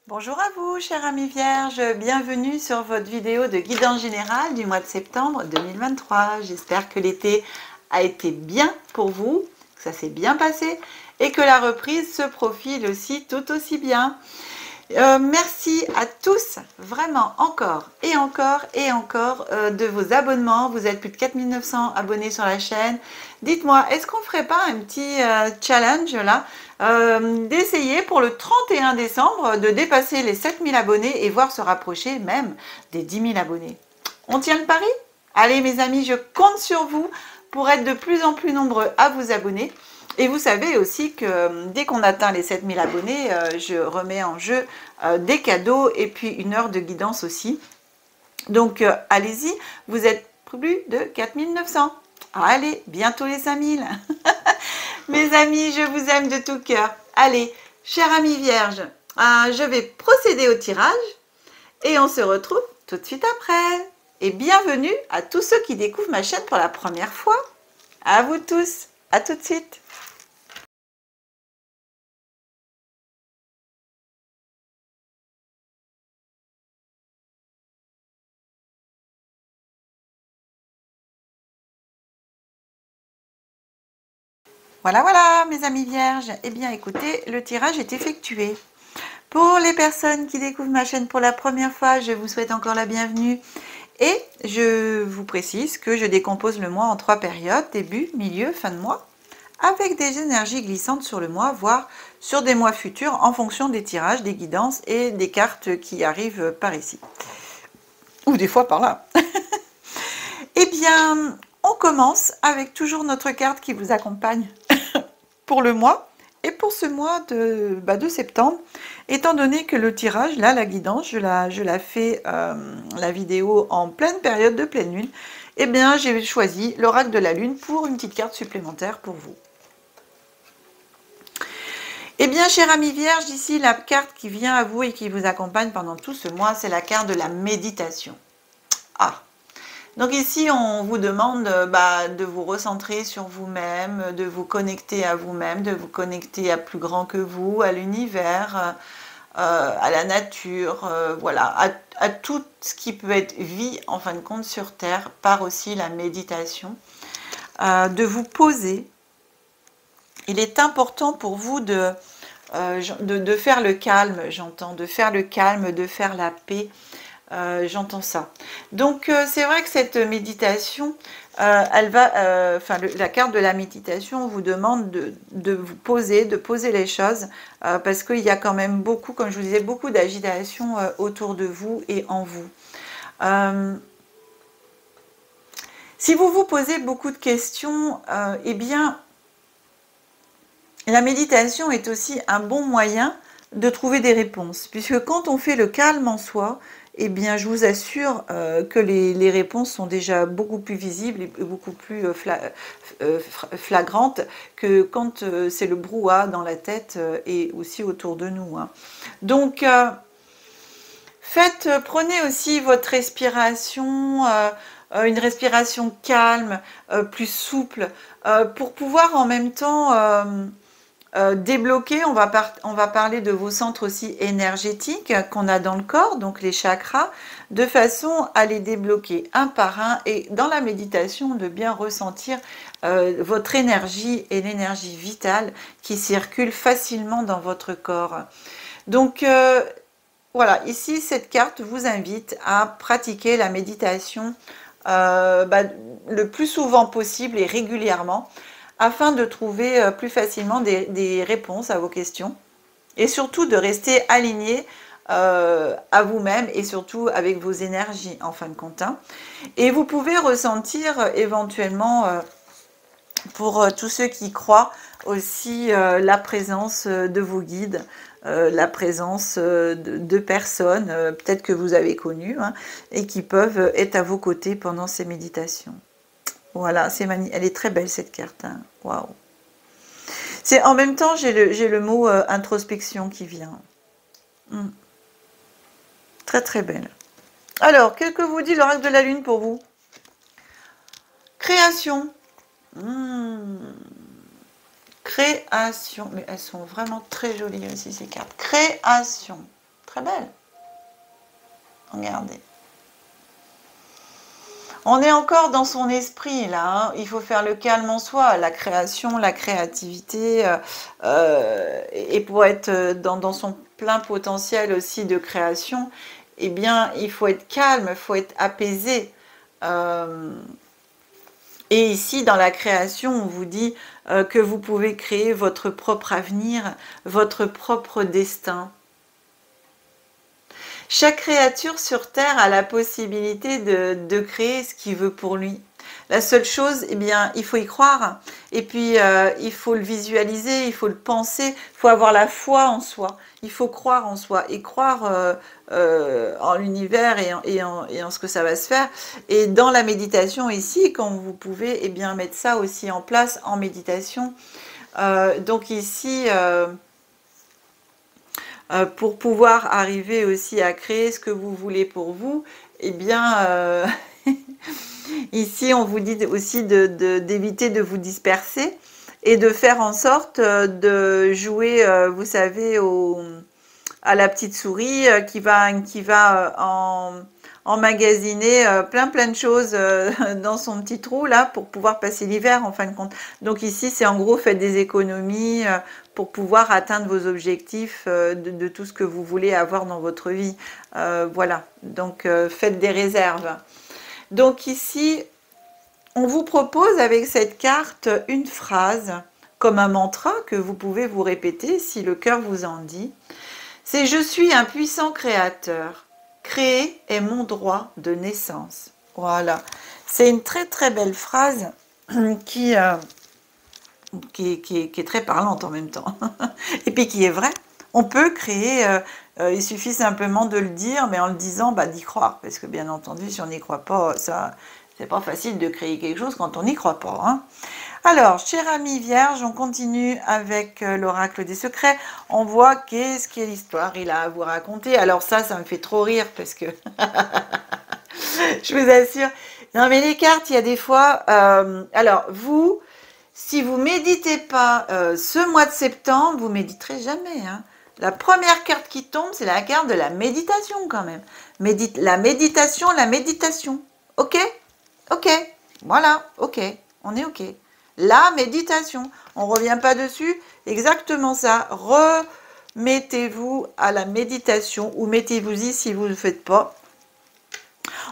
Bonjour à vous, chers amis vierges, bienvenue sur votre vidéo de guidance générale du mois de septembre 2023. J'espère que l'été a été bien pour vous, que ça s'est bien passé et que la reprise se profile aussi tout aussi bien. Merci à tous, vraiment encore et encore et encore de vos abonnements. Vous êtes plus de 4900 abonnés sur la chaîne. Dites-moi, est-ce qu'on ferait pas un petit challenge là, d'essayer pour le 31 décembre de dépasser les 7000 abonnés et voir se rapprocher même des 10 000 abonnés? On tient le pari? Allez mes amis, je compte sur vous pour être de plus en plus nombreux à vous abonner. Et vous savez aussi que dès qu'on atteint les 7000 abonnés, je remets en jeu des cadeaux et puis une heure de guidance aussi. Donc allez-y, vous êtes plus de 4900. Allez, bientôt les 5000. Mes amis, je vous aime de tout cœur. Allez, chers amis vierges, je vais procéder au tirage et on se retrouve tout de suite après. Et bienvenue à tous ceux qui découvrent ma chaîne pour la première fois. À vous tous, à tout de suite. Voilà, mes amis vierges. Eh bien, écoutez, le tirage est effectué. Pour les personnes qui découvrent ma chaîne pour la première fois, je vous souhaite encore la bienvenue. Et je vous précise que je décompose le mois en 3 périodes, début, milieu, fin de mois, avec des énergies glissantes sur le mois, voire sur des mois futurs, en fonction des tirages, des guidances et des cartes qui arrivent par ici. Ou des fois par là. Eh bien, on commence avec toujours notre carte qui vous accompagne pour le mois et pour ce mois de septembre, étant donné que le tirage, là, la guidance, je la fais la vidéo en pleine période de pleine lune, eh bien j'ai choisi l'oracle de la lune pour une petite carte supplémentaire pour vous. Eh bien, chers amis vierges, ici la carte qui vient à vous et qui vous accompagne pendant tout ce mois, c'est la carte de la méditation. Ah, donc ici, on vous demande de vous recentrer sur vous-même, de vous connecter à vous-même, de vous connecter à plus grand que vous, à l'univers, à la nature, voilà, à tout ce qui peut être vie en fin de compte sur Terre, par aussi la méditation, de vous poser. Il est important pour vous de faire le calme, j'entends, de faire le calme, de faire la paix. J'entends ça. Donc c'est vrai que cette méditation, elle va, la carte de la méditation vous demande de vous poser, de poser les choses, parce qu'il y a quand même beaucoup, comme je vous disais, beaucoup d'agitation autour de vous et en vous. Si vous vous posez beaucoup de questions, eh bien, la méditation est aussi un bon moyen de trouver des réponses, puisque quand on fait le calme en soi, eh bien, je vous assure que les réponses sont déjà beaucoup plus visibles et beaucoup plus flagrantes que quand c'est le brouhaha dans la tête et aussi autour de nous. Hein. Donc, prenez aussi votre respiration, une respiration calme, plus souple, pour pouvoir en même temps débloquer. On va parler de vos centres aussi énergétiques qu'on a dans le corps, donc les chakras, de façon à les débloquer un par un et dans la méditation de bien ressentir votre énergie et l'énergie vitale qui circule facilement dans votre corps. Donc voilà, ici cette carte vous invite à pratiquer la méditation le plus souvent possible et régulièrement, afin de trouver plus facilement des réponses à vos questions et surtout de rester aligné à vous-même et surtout avec vos énergies en fin de compte. Hein. Et vous pouvez ressentir éventuellement, pour tous ceux qui croient, aussi la présence de vos guides, la présence de personnes, peut-être que vous avez connues, hein, et qui peuvent être à vos côtés pendant ces méditations. Voilà, elle est très belle cette carte. Hein. Waouh. En même temps, j'ai le mot introspection qui vient. Très très belle. Alors, qu'est-ce que vous dit l'oracle de la lune pour vous? Création. Création. Mais elles sont vraiment très jolies aussi ces cartes. Création. très belle. Regardez. On est encore dans son esprit, là. Hein. Il faut faire le calme en soi, la création, la créativité. Et pour être dans son plein potentiel aussi de création, eh bien, il faut être calme, il faut être apaisé. Et ici, dans la création, on vous dit que vous pouvez créer votre propre avenir, votre propre destin. Chaque créature sur Terre a la possibilité de créer ce qu'il veut pour lui. La seule chose, eh bien, il faut y croire. Et puis, il faut le visualiser, il faut le penser, il faut avoir la foi en soi. Il faut croire en soi et croire en l'univers et en ce que ça va se faire. Et dans la méditation ici, quand vous pouvez eh bien, mettre ça aussi en place en méditation. Donc ici... pour pouvoir arriver aussi à créer ce que vous voulez pour vous, eh bien, ici, on vous dit aussi d'éviter de vous disperser et de faire en sorte de jouer, vous savez, à la petite souris qui va emmagasiner plein de choses dans son petit trou là pour pouvoir passer l'hiver en fin de compte. Donc ici, c'est en gros, faites des économies pour pouvoir atteindre vos objectifs de tout ce que vous voulez avoir dans votre vie. Voilà, donc faites des réserves. Donc ici, on vous propose avec cette carte une phrase comme un mantra que vous pouvez vous répéter si le cœur vous en dit. C'est « Je suis un puissant créateur. Créer est mon droit de naissance. » Voilà. C'est une très très belle phrase qui est très parlante en même temps. Et puis qui est vraie. On peut créer, il suffit simplement de le dire, mais en le disant, d'y croire. Parce que bien entendu, si on n'y croit pas, c'est pas facile de créer quelque chose quand on n'y croit pas. Hein. Alors, chère amie Vierge, on continue avec l'oracle des secrets. On voit qu'est-ce qu'est l'histoire il a à vous raconter. Alors ça me fait trop rire parce que je vous assure. Non mais les cartes, il y a des fois... alors vous, si vous méditez pas ce mois de septembre, vous méditerez jamais. Hein. La première carte qui tombe, c'est la carte de la méditation quand même. La méditation. Ok? Ok. Voilà. Ok. On est ok. La méditation, on ne revient pas dessus, exactement ça, remettez-vous à la méditation ou mettez-vous-y si vous ne le faites pas.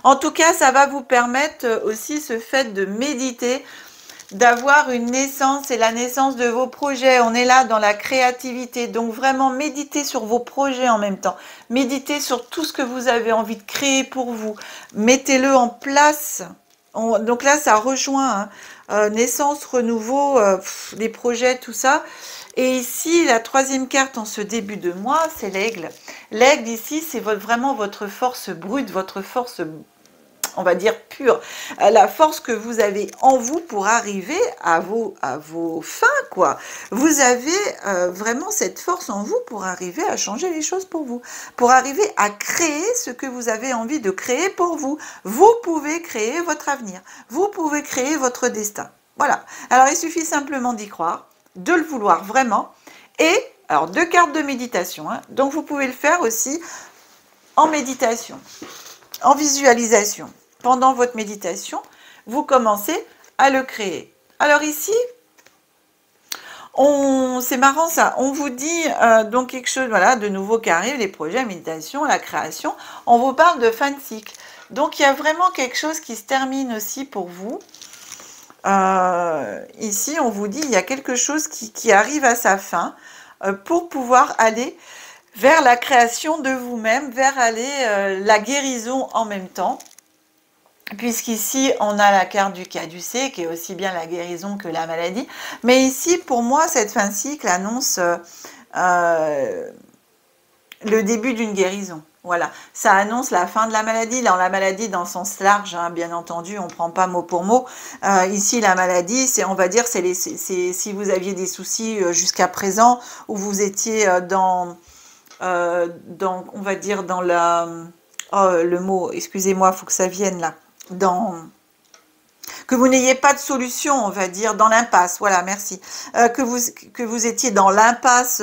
En tout cas, ça va vous permettre aussi ce fait de méditer, d'avoir une naissance et la naissance de vos projets. On est là dans la créativité, donc vraiment méditez sur vos projets en même temps. Méditez sur tout ce que vous avez envie de créer pour vous. Mettez-le en place. Donc là, ça rejoint naissance, renouveau, les projets, tout ça. Et ici, la troisième carte en ce début de mois, c'est l'aigle. L'aigle ici, c'est vraiment votre force brute, votre force, on va dire, pure. La force que vous avez en vous pour arriver à vos fins, quoi. Vous avez vraiment cette force en vous pour arriver à changer les choses pour vous. Pour arriver à créer ce que vous avez envie de créer pour vous. Vous pouvez créer votre avenir. Vous pouvez créer votre destin. Voilà. Alors, il suffit simplement d'y croire, de le vouloir vraiment. Et, alors, 2 cartes de méditation. Hein. Donc, vous pouvez le faire aussi en méditation, en visualisation. Pendant votre méditation, vous commencez à le créer. Alors ici, c'est marrant ça, on vous dit donc quelque chose, voilà, de nouveau qui arrive, les projets, la méditation, la création. On vous parle de fin de cycle. Donc il y a vraiment quelque chose qui se termine aussi pour vous. Ici, on vous dit il y a quelque chose qui arrive à sa fin pour pouvoir aller vers la création de vous-même, vers aller la guérison en même temps. Puisqu'ici, on a la carte du caducée, qui est aussi bien la guérison que la maladie. Mais ici, pour moi, cette fin de cycle annonce le début d'une guérison. Voilà, ça annonce la fin de la maladie. Dans la maladie, dans le sens large, hein, bien entendu, on ne prend pas mot pour mot. Ici, la maladie, c'est, on va dire, c'est si vous aviez des soucis jusqu'à présent, où vous étiez on va dire, dans la... Oh, le mot, excusez-moi, il faut que ça vienne là. que vous n'ayez pas de solution, on va dire, dans l'impasse. Voilà, merci. Que vous étiez dans l'impasse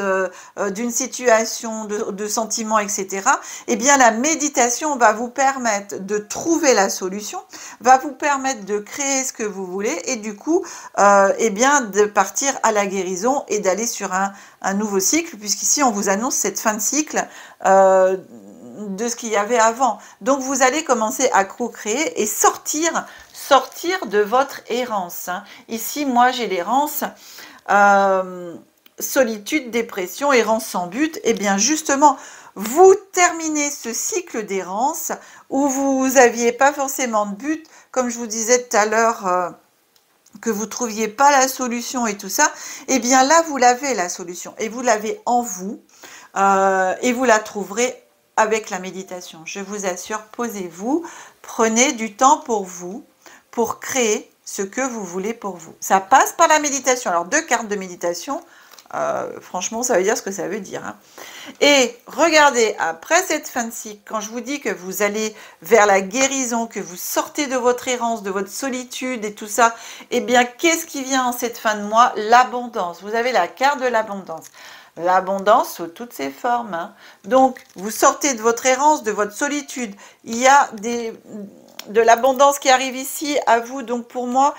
d'une situation, de sentiments, etc. Eh bien, la méditation va vous permettre de trouver la solution, va vous permettre de créer ce que vous voulez et du coup, eh bien, de partir à la guérison et d'aller sur un nouveau cycle, puisqu'ici, on vous annonce cette fin de cycle de ce qu'il y avait avant. Donc, vous allez commencer à co-créer et sortir de votre errance. Hein. Ici, moi, j'ai l'errance, solitude, dépression, errance sans but. Et bien, justement, vous terminez ce cycle d'errance où vous n'aviez pas forcément de but, comme je vous disais tout à l'heure, que vous trouviez pas la solution et tout ça. Et bien là, vous l'avez la solution et vous l'avez en vous et vous la trouverez avec la méditation. Je vous assure, posez-vous, prenez du temps pour vous, pour créer ce que vous voulez pour vous. Ça passe par la méditation. Alors, 2 cartes de méditation, franchement, ça veut dire ce que ça veut dire. Hein. Et regardez, après cette fin de cycle, quand je vous dis que vous allez vers la guérison, que vous sortez de votre errance, de votre solitude et tout ça, eh bien, qu'est-ce qui vient en cette fin de mois? L'abondance. Vous avez la carte de l'abondance. L'abondance sous toutes ses formes. Hein. Donc, vous sortez de votre errance, de votre solitude. Il y a de l'abondance qui arrive ici à vous. Donc, pour moi,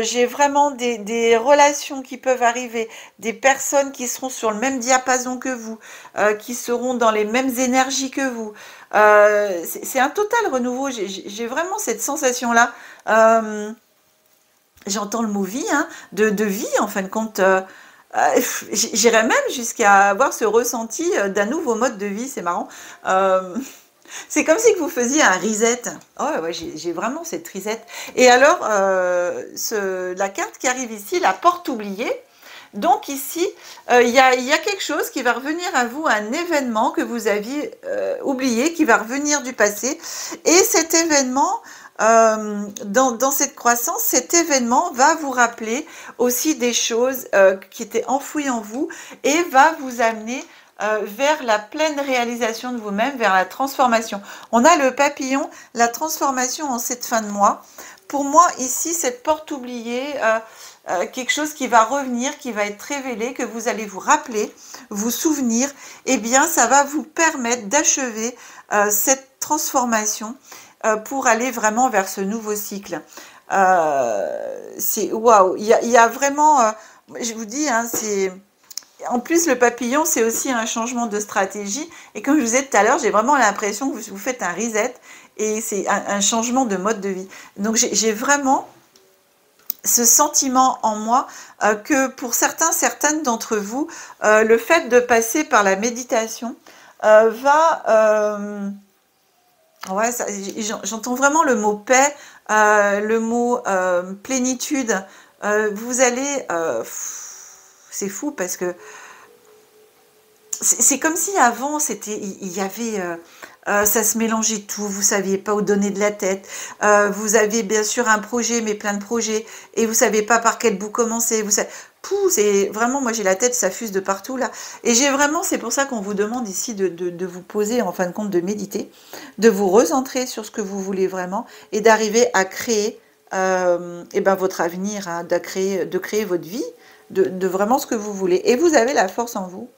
j'ai vraiment des relations qui peuvent arriver, des personnes qui seront sur le même diapason que vous, qui seront dans les mêmes énergies que vous. C'est un total renouveau. J'ai vraiment cette sensation-là. J'entends le mot vie, hein, de vie, en fin de compte. J'irais même jusqu'à avoir ce ressenti d'un nouveau mode de vie, c'est marrant. C'est comme si vous faisiez un reset. Oh ouais, j'ai vraiment cette reset. Et alors, la carte qui arrive ici, la porte oubliée. Donc ici, il y a quelque chose qui va revenir à vous, un événement que vous aviez oublié, qui va revenir du passé. Et cet événement, dans cette croissance, cet événement va vous rappeler aussi des choses qui étaient enfouies en vous et va vous amener vers la pleine réalisation de vous-même, vers la transformation. On a le papillon, la transformation en cette fin de mois. Pour moi, ici, cette porte oubliée, quelque chose qui va revenir, qui va être révélé, que vous allez vous rappeler, vous souvenir, eh bien, ça va vous permettre d'achever cette transformation pour aller vraiment vers ce nouveau cycle. C'est waouh, il y a vraiment, je vous dis, hein, c'est... En plus, le papillon, c'est aussi un changement de stratégie. Et comme je vous disais tout à l'heure, j'ai vraiment l'impression que vous faites un reset et c'est un changement de mode de vie. Donc, j'ai vraiment ce sentiment en moi que pour certaines d'entre vous, le fait de passer par la méditation va... ouais, j'entends vraiment le mot paix, le mot plénitude. Vous allez... c'est fou parce que c'est comme si avant, il y avait... ça se mélangeait tout, vous ne saviez pas où donner de la tête. Vous aviez bien sûr un projet, mais plein de projets, et vous ne saviez pas par quel bout commencer. C'est vraiment, moi j'ai la tête, ça fuse de partout là. Et j'ai vraiment, c'est pour ça qu'on vous demande ici de vous poser, en fin de compte, de méditer, de vous recentrer sur ce que vous voulez vraiment, et d'arriver à créer et ben, votre avenir, hein, de créer votre vie, de vraiment ce que vous voulez. Et vous avez la force en vous.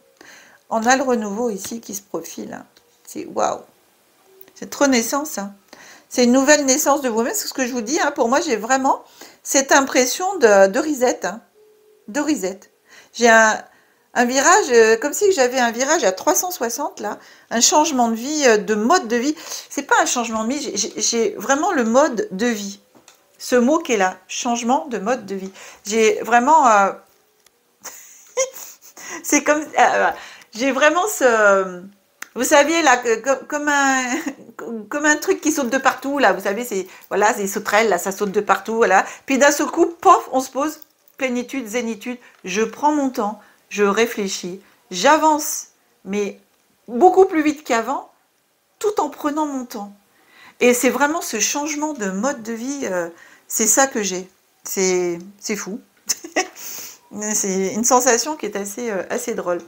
On a le renouveau ici qui se profile. Hein. C'est waouh! C'est trop naissance. Hein. C'est une nouvelle naissance de vous-même. C'est ce que je vous dis. Hein. Pour moi, j'ai vraiment cette impression de reset. Hein. De reset. J'ai un virage, comme si j'avais un virage à 360 là. Un changement de vie, de mode de vie. C'est pas un changement de vie. J'ai vraiment le mode de vie. Ce mot qui est là. Changement de mode de vie. J'ai vraiment... c'est comme... j'ai vraiment ce... Vous saviez, là, comme un truc qui saute de partout, là, vous savez, c'est voilà, c'est sauterelles, là, ça saute de partout, voilà. Puis d'un seul coup, pof, on se pose, plénitude, zénitude, je prends mon temps, je réfléchis, j'avance, mais beaucoup plus vite qu'avant, tout en prenant mon temps. Et c'est vraiment ce changement de mode de vie, c'est ça que j'ai. C'est fou. C'est une sensation qui est assez drôle.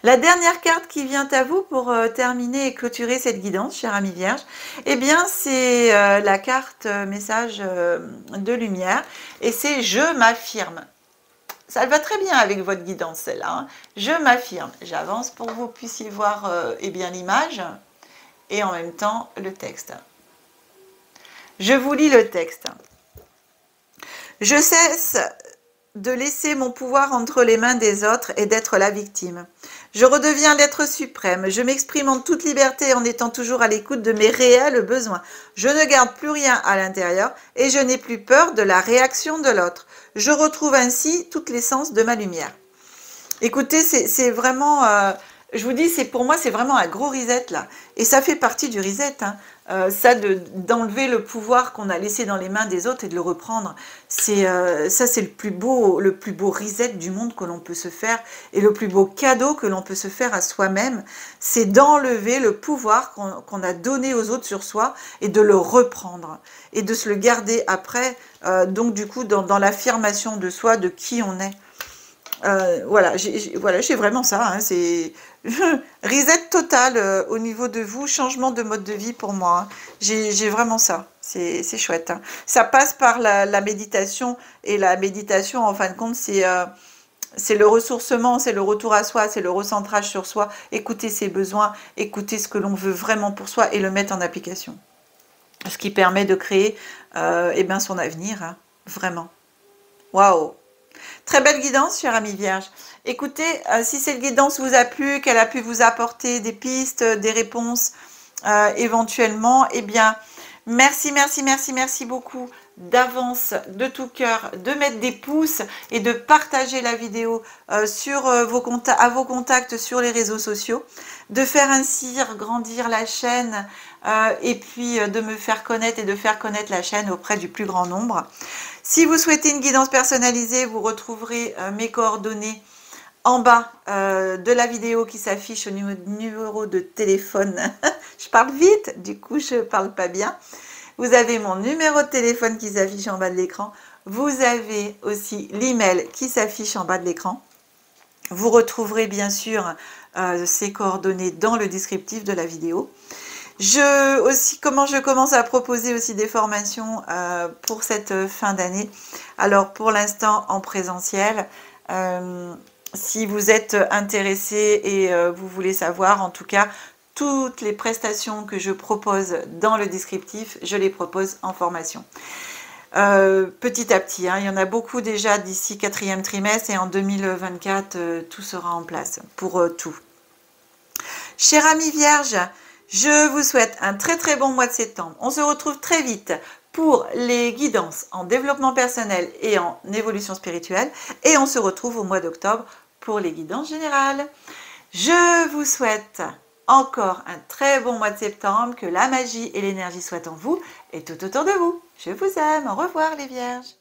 La dernière carte qui vient à vous pour terminer et clôturer cette guidance, chère amie Vierge, eh bien, c'est la carte message de lumière et c'est « Je m'affirme ». Ça va très bien avec votre guidance, celle-là. Hein. Je m'affirme. J'avance pour que vous puissiez voir eh bien l'image et en même temps le texte. Je vous lis le texte. Je cesse de laisser mon pouvoir entre les mains des autres et d'être la victime. Je redeviens l'être suprême. Je m'exprime en toute liberté en étant toujours à l'écoute de mes réels besoins. Je ne garde plus rien à l'intérieur et je n'ai plus peur de la réaction de l'autre. Je retrouve ainsi toute l'essence de ma lumière. Écoutez, c'est vraiment... je vous dis, pour moi, c'est vraiment un gros reset, là. Et ça fait partie du reset, hein. Ça, d'enlever le pouvoir qu'on a laissé dans les mains des autres et de le reprendre. Ça, c'est le plus beau reset du monde que l'on peut se faire. Et le plus beau cadeau que l'on peut se faire à soi-même, c'est d'enlever le pouvoir qu'on a donné aux autres sur soi et de le reprendre. Et de se le garder après, donc du coup, dans l'affirmation de soi, de qui on est. Voilà, j'ai vraiment ça, hein, c'est reset total au niveau de vous, changement de mode de vie pour moi, hein. J'ai vraiment ça, c'est chouette, hein. Ça passe par la méditation, et la méditation, en fin de compte, c'est le ressourcement, c'est le retour à soi, c'est le recentrage sur soi, écouter ses besoins, écouter ce que l'on veut vraiment pour soi et le mettre en application. Ce qui permet de créer eh ben, son avenir, hein, vraiment. Waouh! Très belle guidance, chère amie Vierge. Écoutez, si cette guidance vous a plu, qu'elle a pu vous apporter des pistes, des réponses éventuellement, eh bien, merci, merci, merci, merci beaucoup d'avance, de tout cœur, de mettre des pouces et de partager la vidéo sur à vos contacts sur les réseaux sociaux, de faire ainsi grandir la chaîne et puis de me faire connaître et de faire connaître la chaîne auprès du plus grand nombre. Si vous souhaitez une guidance personnalisée, vous retrouverez mes coordonnées en bas de la vidéo qui s'affiche au numéro de téléphone. Je parle vite, du coup je parle pas bien. Vous avez mon numéro de téléphone qui s'affiche en bas de l'écran. Vous avez aussi l'email qui s'affiche en bas de l'écran. Vous retrouverez bien sûr ces coordonnées dans le descriptif de la vidéo. Comment je commence à proposer aussi des formations pour cette fin d'année. Alors pour l'instant en présentiel. Si vous êtes intéressé et vous voulez savoir, en tout cas, toutes les prestations que je propose dans le descriptif, je les propose en formation. Petit à petit, hein, il y en a beaucoup déjà d'ici 4e trimestre et en 2024, tout sera en place pour tout. Chère amie Vierge, je vous souhaite un très très bon mois de septembre. On se retrouve très vite pour les guidances en développement personnel et en évolution spirituelle. Et on se retrouve au mois d'octobre pour les guidances générales. Je vous souhaite encore un très bon mois de septembre, que la magie et l'énergie soient en vous et tout autour de vous. Je vous aime. Au revoir les Vierges.